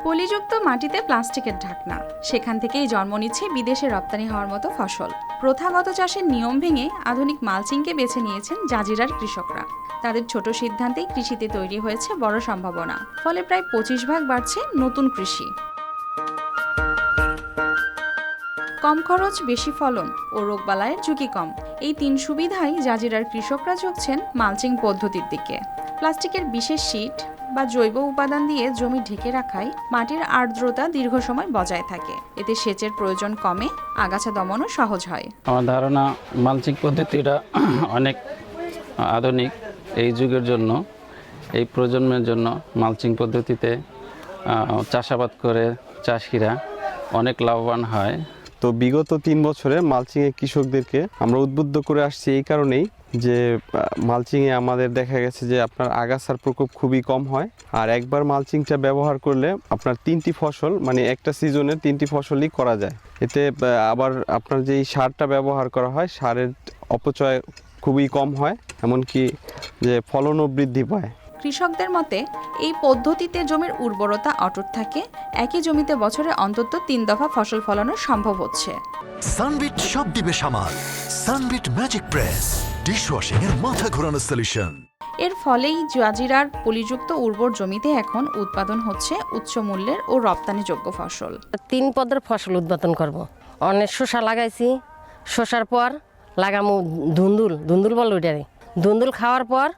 পলিযুক্ত মাটিতে প্লাস্টিকের ঢাকনা, সেখান থেকেই জন্ম নিচ্ছে বিদেশে রপ্তানি হওয়ার মতো ফসল। প্রথাগত চাষের নিয়ম ভেঙে আধুনিক মালচিংকে বেছে নিয়েছেন জাজিরার কৃষকরা। তাদের ছোট সিদ্ধান্তেই কৃষিতে তৈরি হয়েছে বড় সম্ভাবনা। ফলে প্রায় 25 ভাগ বাড়ছে নতুন কৃষি। কম খরচ, বেশি ফলন ও রোগবালাইয়ের ঝুঁকি কম, এই 3 সুবিধাই জাজিরার কৃষকরা ঝুঁকছেন মালচিং পদ্ধতির দিকে। প্লাস্টিকের বিশেষ শীট বা জৈব উপাদান দিয়ে জমি ঢেকে রাখায় মাটির আর্দ্রতা দীর্ঘ সময় বজায় থাকে। এতে সেচের প্রয়োজন কমে, আগাছা দমনও সহজ হয়। আমার ধারণা মালচিং পদ্ধতিটা অনেক আধুনিক। এই যুগের জন্য, এই প্রজন্মের জন্য মালচিং পদ্ধতিতে চাষাবাদ করে চাষিরা অনেক লাভবান হয়। তো বিগত 3 বছরে মালচিংয়ে কৃষকদেরকে আমরা উদ্বুদ্ধ করে আসছি এই কারণেই যে মালচিংয়ে আমাদের দেখা গেছে যে আপনার আগাছার প্রকোপ খুবই কম হয়। আর একবার মালচিংটা ব্যবহার করলে আপনার 3টি ফসল, মানে একটা সিজনে 3টি ফসলই করা যায়। এতে আবার আপনার যেই সারটা ব্যবহার করা হয়, সারের অপচয় খুবই কম হয়, এমনকি যে ফলনও বৃদ্ধি পায়। কৃষকদের মতে এই পদ্ধতিতে জমির উর্বরতা অটুট থাকে, একই জমিতে বছরে অন্তত 3 দফা ফসল ফলানো সম্ভব হচ্ছে। সানবিট সব দিবে সামাল। সানবিট ম্যাজিক প্রেস, ডিশওয়াশিং এর মাথা ঘোরানো সলিউশন। এর ফলেই জাজিরার পলিযুক্ত উর্বর জমিতে এখন উৎপাদন হচ্ছে উচ্চ মূল্যের ও রপ্তানিযোগ্য ফসল। 3 পদের ফসল উৎপাদন করব। অনেক শসা লাগাইছি, শসার পর লাগামু ধুন্দুল বল ওইটারে। ধুন্দুল খাওয়ার পর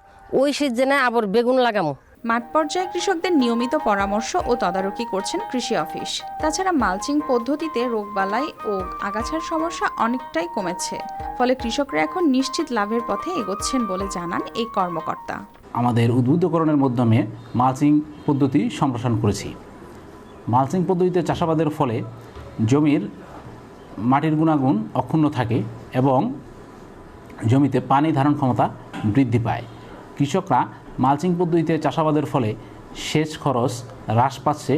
ওই সিজনে আবার বেগুন লাগামু। মাঠ পর্যায়ে কৃষকদের নিয়মিত পরামর্শ ও তদারকি করছেন কৃষি অফিস। তাছাড়া মালচিং পদ্ধতিতে রোগবালাই ও আগাছার সমস্যা অনেকটাই কমেছে। ফলে কৃষকরা এখন নিশ্চিত লাভের পথে এগোচ্ছেন বলে জানান এই কর্মকর্তা। আমাদের উদ্বুদ্ধকরণের মাধ্যমে মালচিং পদ্ধতি সম্প্রসারণ করেছি। মালচিং পদ্ধতিতে চাষাবাদের ফলে জমির মাটির গুণাগুণ অক্ষুণ্ণ থাকে এবং জমিতে পানি ধারণ ক্ষমতা বৃদ্ধি পায়। কৃষকরা মালচিং পদ্ধতিতে চাষাবাদের ফলে সেচ খরচ হ্রাস পাচ্ছে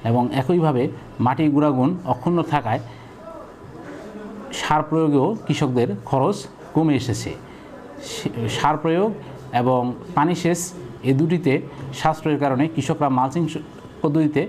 এবং একইভাবে মাটির গুণাগুণ অক্ষুণ্ণ থাকায় সার প্রয়োগেও কৃষকদের খরচ কমে এসেছে। সার প্রয়োগ এবং পানি সেচ এই দুটিতে সাশ্রয়ের কারণে কৃষকরা মালচিং পদ্ধতিতে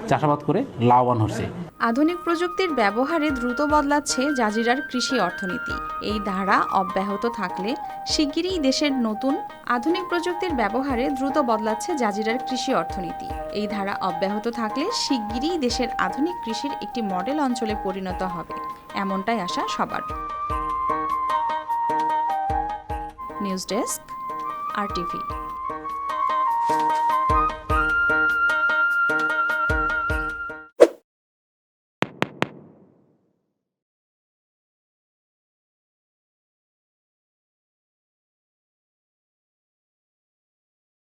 চাষাবাদ করে লাভবান হচ্ছে। আধুনিক প্রযুক্তির ব্যবহারে দ্রুত বদলাচ্ছে জাজিরার কৃষি অর্থনীতি। এই ধারা অব্যাহত থাকলে শিগগিরই দেশের নতুন আধুনিক প্রযুক্তির ব্যবহারে দ্রুত বদলাচ্ছে জাজিরার কৃষি অর্থনীতি। এই ধারা অব্যাহত থাকলে শিগগিরই দেশের আধুনিক কৃষির একটি মডেল অঞ্চলে পরিণত হবে, এমনটাই আশা সবার। News desk, RTV।